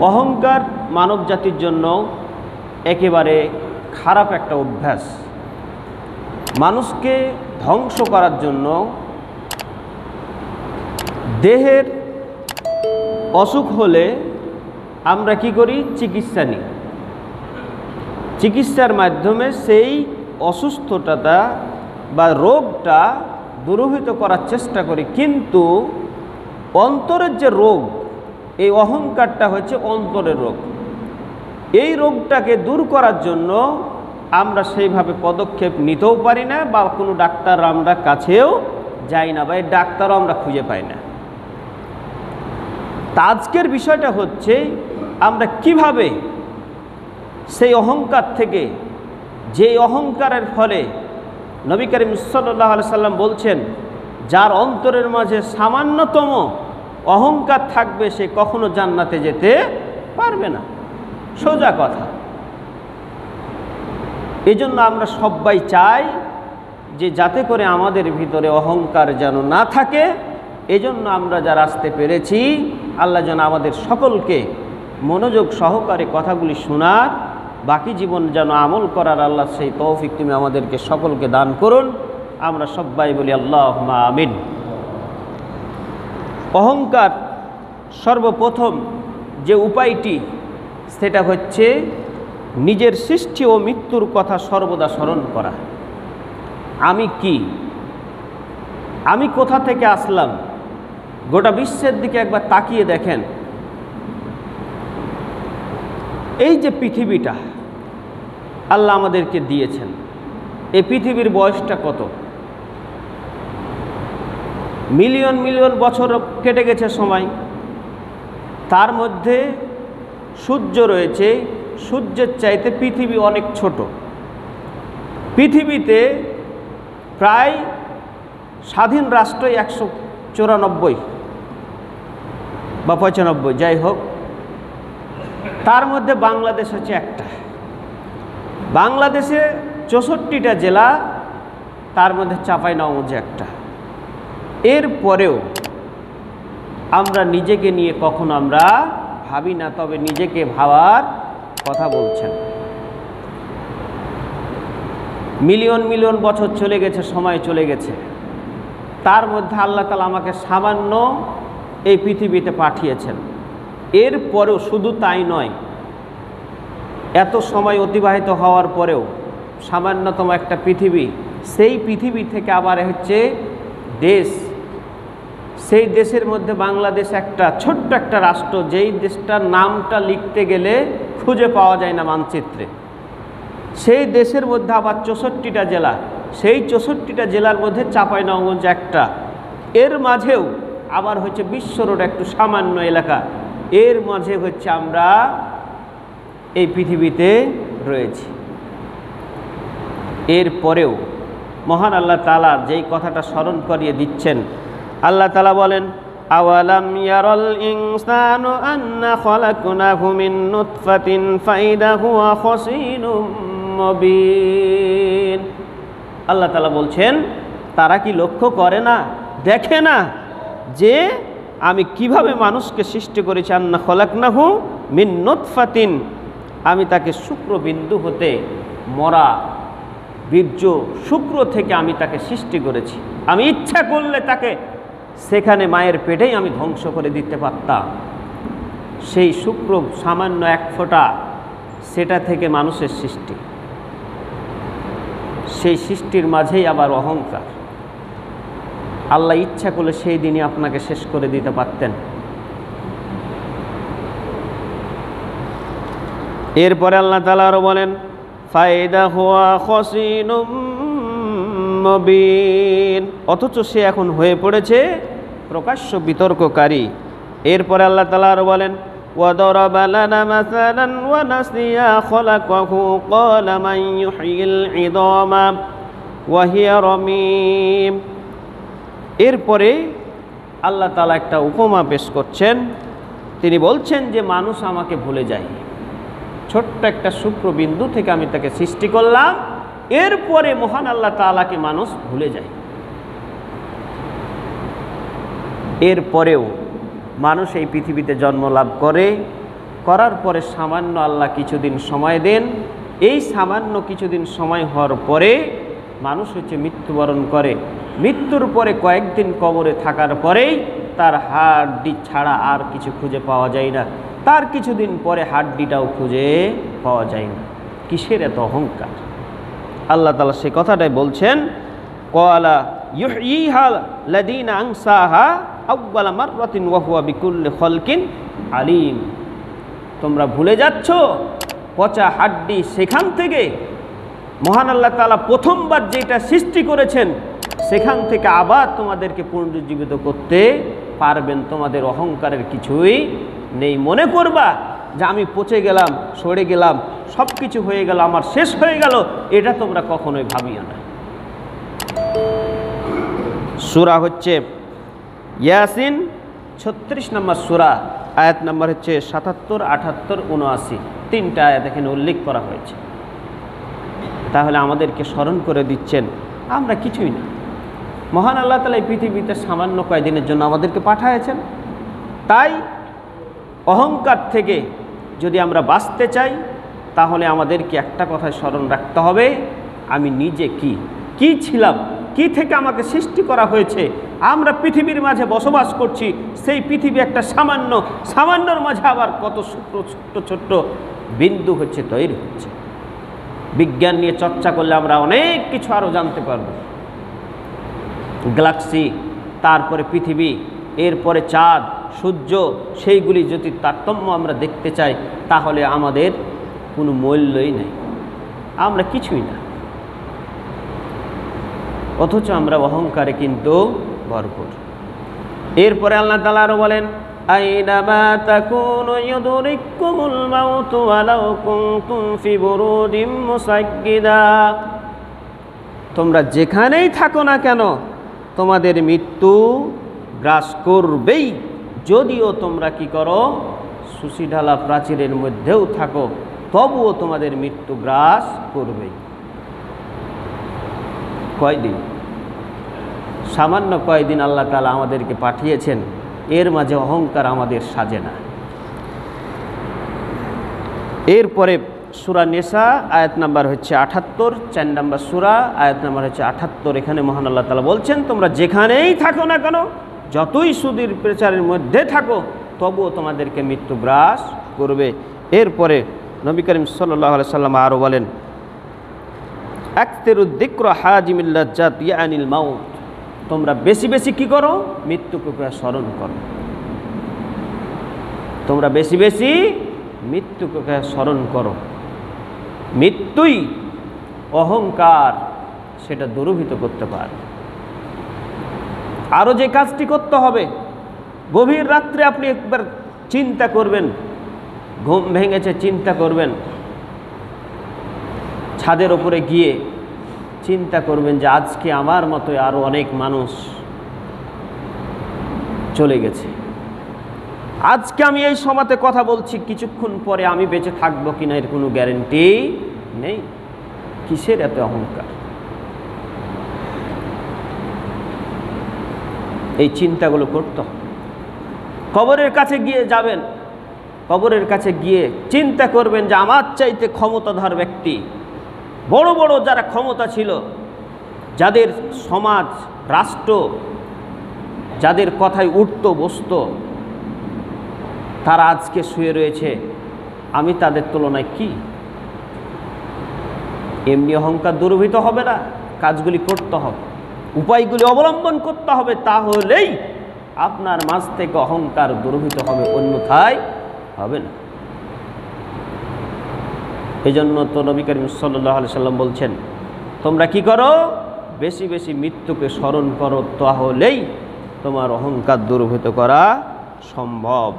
অহংকার মানব জাতির জন্য একেবারে খারাপ একটা অভ্যাস। মানুষকে ধ্বংস করার জন্য দেহের অসুখ হলে আমরা কি করি? চিকিৎসা নিই। চিকিৎসার মাধ্যমে সেই অসুস্থতাটা বা রোগটা দূরীভূত করার চেষ্টা করি, কিন্তু অন্তরের যে রোগ, এই অহংকারটা হচ্ছে অন্তরের রোগ। এই রোগটাকে দূর করার জন্য আমরা সেইভাবে পদক্ষেপ নিতেও পারি না, বা কোনো ডাক্তার আমরা কাছেও যাই না, বা এই ডাক্তারও আমরা খুঁজে পাই না। তা আজকের বিষয়টা হচ্ছে আমরা কিভাবে সেই অহংকার থেকে, যে অহংকারের ফলে নবী করিম সাল্লাল্লাহু আলাইহি সাল্লাম বলছেন, যার অন্তরের মাঝে সামান্যতম অহংকার থাকবে সে কখনো জান্নাতে যেতে পারবে না। সোজা কথা। এজন্য আমরা সবাই চাই যে যাতে করে আমাদের ভিতরে অহংকার যেন না থাকে। এজন্য আমরা যারা আসতে পেরেছি, আল্লাহ যেন আমাদের সকলকে মনোযোগ সহকারে কথাগুলি শোনার, বাকি জীবন যেন আমল করার আল্লাহ সেই তৌফিক তুমি আমাদেরকে সকলকে দান করুন। আমরা সবাই বলি আল্লাহুম্মা আমিন। অহংকার সর্বপ্রথম যে উপায়টি, সেটা হচ্ছে নিজের সৃষ্টি ও মৃত্যুর কথা সর্বদা স্মরণ করা। আমি কি? আমি কোথা থেকে আসলাম? গোটা বিশ্বের দিকে একবার তাকিয়ে দেখেন। এই যে পৃথিবীটা আল্লাহ আমাদেরকে দিয়েছেন, এই পৃথিবীর বয়সটা কত? মিলিয়ন মিলিয়ন বছর কেটে গেছে সময়। তার মধ্যে সূর্য রয়েছে, সূর্যের চাইতে পৃথিবী অনেক ছোট। পৃথিবীতে প্রায় স্বাধীন রাষ্ট্র 194 বা 95, যাই হোক। তার মধ্যে বাংলাদেশ হচ্ছে একটা। বাংলাদেশে 64টা জেলা, তার মধ্যে চাঁপাইনবাবগঞ্জ একটা। এর পরেও আমরা নিজেকে নিয়ে কখনো আমরা ভাবি না, তবে নিজেকে ভাবার কথা বলছেন। মিলিয়ন মিলিয়ন বছর চলে গেছে, সময় চলে গেছে। তার মধ্যে আল্লাহ তাআলা আমাকে সামান্য এই পৃথিবীতে পাঠিয়েছেন। এর পরেও শুধু তাই নয়, এত সময় অতিবাহিত হওয়ার পরেও সামান্যতম একটা পৃথিবী, সেই পৃথিবী থেকে আবার হচ্ছে দেশ। সেই দেশের মধ্যে বাংলাদেশ একটা ছোট্ট একটা রাষ্ট্র, যেই দেশটার নামটা লিখতে গেলে খুঁজে পাওয়া যায় না মানচিত্রে। সেই দেশের মধ্যে আবার 64টা জেলা, সেই 64টা জেলার মধ্যে চাঁপাইনবাবগঞ্জ একটা। এর মাঝেও আবার হচ্ছে বিশ্ব রোড একটু সামান্য এলাকা। এর মাঝে হচ্ছে আমরা এই পৃথিবীতে রয়েছি। এর পরেও মহান আল্লাহ তাআলা যেই কথাটা স্মরণ করিয়ে দিচ্ছেন, আল্লাহ তাআলা বলেন, আওয়ালাম ইয়ারাল ইনসানু আন্না খালাকনাহু মিন নুতফাতিন ফাইদা হুয়া খাসীনুম মুবিন। আল্লাহ তাআলা বলছেন, তারা কি লক্ষ্য করে না, দেখে না যে আমি কিভাবে মানুষকে সৃষ্টি করেছি? আন্না খালাকনাহু মিন নুতফাতিন, আমি তাকে শুক্রবিন্দু হতে, মরা বীর্য শুক্র থেকে আমি তাকে সৃষ্টি করেছি। আমি ইচ্ছা করলে তাকে সেখানে মায়ের পেটেই আমি ধ্বংস করে দিতে পারতাম। সেই শুক্র সামান্য এক ফোঁটা, সেটা থেকে মানুষের সৃষ্টি। সেই সৃষ্টির মাঝেই আবার অহংকার। আল্লাহ ইচ্ছা করলে সেই দিনই আপনাকে শেষ করে দিতে পারতেন। এরপরে আল্লাহ তাআলা আরো বলেন, ফাইদা হুয়া খাসীনুম মুবিন, অথচ সে এখন হয়ে পড়েছে প্রকাশ্য বিতর্ককারী। এরপরে আল্লাহ তাআলা আরো বলেন, ওয়াদারাবা লানা মাসালান ওয়া নাসিয়া খালাকাহু ক্বালা মান ইউহয়িল ইযামা ওয়া হিয়া রামীম। এরপরে আল্লাহ তাআলা একটা উপমা পেশ করছেন। তিনি বলছেন যে মানুষ আমাকে ভুলে যায়। ছোট্ট একটা শুক্রবিন্দু থেকে আমি তাকে সৃষ্টি করলাম, এরপরে মহান আল্লাহ তাআলাকে মানুষ ভুলে যায়। এরপরেও মানুষ এই পৃথিবীতে জন্ম লাভ করে, করার পরে সামান্য আল্লাহ কিছুদিন সময় দেন। এই সামান্য কিছুদিন সময় হওয়ার পরে মানুষ হচ্ছে মৃত্যুবরণ করে। মৃত্যুর পরে কয়েকদিন কবরে থাকার পরেই তার হাড্ডি ছাড়া আর কিছু খুঁজে পাওয়া যায় না। তার কিছুদিন পরে হাড্ডিটাও খুঁজে পাওয়া যায় না। কিসের এত অহংকার? আল্লাহ তাআলা সে কথাটাই বলছেন, ক্বালা ইউহয়িহা লাযীনা আনসাহা আউয়ালা মাররাতিন ওয়া হুয়া বিকুল্লি খালকিন আলীম। তোমরা ভুলে যাচ্ছ পচা হাড্ডি সেখান থেকে মহান আল্লাহ তাআলা প্রথমবার যেটা সৃষ্টি করেছেন সেখান থেকে আবার তোমাদেরকে পুনরুজ্জীবিত করতে পারবেন। তোমাদের অহংকারের কিছুই নেই। মনে করবা যে আমি পচে গেলাম, সরে গেলাম, সব কিছু হয়ে গেল, আমার শেষ হয়ে গেল, এটা তোমরা কখনোই ভাবিও না। সূরা হচ্ছে ইয়াসিন 36 নম্বর সূরা, আয়াত নম্বর হচ্ছে 77, 78, 79, তিনটা আয়াত এখানে উল্লেখ করা হয়েছে। তাহলে আমাদেরকে স্মরণ করে দিচ্ছেন আমরা কিছুই না। মহান আল্লাহ তাআলা এই পৃথিবীতে সামান্য কয়েকদিনের জন্য আমাদেরকে পাঠিয়েছেন। তাই অহংকার থেকে যদি আমরা বাঁচতে চাই তাহলে আমাদেরকে একটা কথায় স্মরণ রাখতে হবে, আমি নিজে কি ছিলাম, কি থেকে আমাকে সৃষ্টি করা হয়েছে। আমরা পৃথিবীর মাঝে বসবাস করছি, সেই পৃথিবী একটা সামান্যর মাঝে আবার কত ছোট্ট ছোট্ট বিন্দু হচ্ছে তৈরি হচ্ছে। বিজ্ঞান নিয়ে চর্চা করলে আমরা অনেক কিছু আরও জানতে পারব। গ্যালাক্সি, তারপরে পৃথিবী, এরপরে চাঁদ, সূর্য, সেইগুলি যদি তারতম্য আমরা দেখতে চাই তাহলে আমাদের কোনো মূল্যই নেই, আমরা কিছুই না। অথচ আমরা অহংকারে কিন্তু ভরপুর। এরপরে আল্লাহ তাআলা আরো বলেন, আইনামা তাকুনু ইউদরিকুমুল মাউতু ওয়ালাউ কুনতুম ফি বুরুদিম মুসাজ্জিদা। তোমরা যেখানেই থাকো না কেন তোমাদের মৃত্যু গ্রাস করবেই, যদিও তোমরা কি করো, সুশিঢালা প্রাচীরের মধ্যেও থাকো, তবুও তোমাদের মৃত্যু গ্রাস করবেই। কয়দিন, সামান্য কয়দিন আল্লাহ তাআলা আমাদেরকে পাঠিয়েছেন, এর মাঝে অহংকার আমাদের সাজে না। এরপরে সূরা নিসা আয়াত নাম্বার হচ্ছে 78, 4 নম্বর সূরা আয়াত নাম্বার হচ্ছে 78। এখানে মহান আল্লাহ তাআলা বলছেন, তোমরা যেখানেই থাকো না কেন, যতই সুদূর প্রচারের মধ্যে থাকো, তবুও তোমাদেরকে মৃত্যু গ্রাস করবে। এরপরে নবী করিম সাল্লাল্লাহু আলাইহি সাল্লাম আরও বলেন, আকসিরুদ যিকরা হাজিমিল লাজ্জাত ইয়ানিল মাউত। তোমরা বেশি বেশি কি করো, মৃত্যুকে স্মরণ করো। তোমরা বেশি বেশি মৃত্যুকে স্মরণ করো। মৃত্যুই অহংকার সেটা দূরীভূত করতে পারে। আরও যে কাজটি করতে হবে, গভীর রাত্রে আপনি একবার চিন্তা করবেন, ঘুম ভেঙেছে চিন্তা করবেন, ছাদের ওপরে গিয়ে চিন্তা করবেন যে আজকে আমার মতো আরও অনেক মানুষ চলে গেছে। আজকে আমি এই সময়তে কথা বলছি, কিছুক্ষণ পরে আমি বেঁচে থাকবো কিনা এর কোনো গ্যারেন্টি নেই। কিসের এত অহংকার? এই চিন্তাগুলো করতে হবে। কবরের কাছে গিয়ে যাবেন, কবরের কাছে গিয়ে চিন্তা করবেন যে আমার চাইতে ক্ষমতাধর ব্যক্তি, বড় বড় যারা ক্ষমতা ছিল, যাদের সমাজ রাষ্ট্র যাদের কথায় উঠত বসত, তারা আজকে শুয়ে রয়েছে, আমি তাদের তুলনায় কি? এমনি অহংকার দূরীভূত হবে না, কাজগুলি করতে হবে, উপায়গুলি অবলম্বন করতে হবে, তাহলেই আপনার মাঝ থেকে অহংকার দূরীভূত হবে, অন্যথায় হবে না। এই জন্য তো নবী করিম সাল্লাল্লাহু আলাইহি সাল্লাম বলছেন, তোমরা কি করো, বেশি বেশি মৃত্যুকে স্মরণ করো, তাহলেই তোমার অহংকার দূরীভূত করা সম্ভব।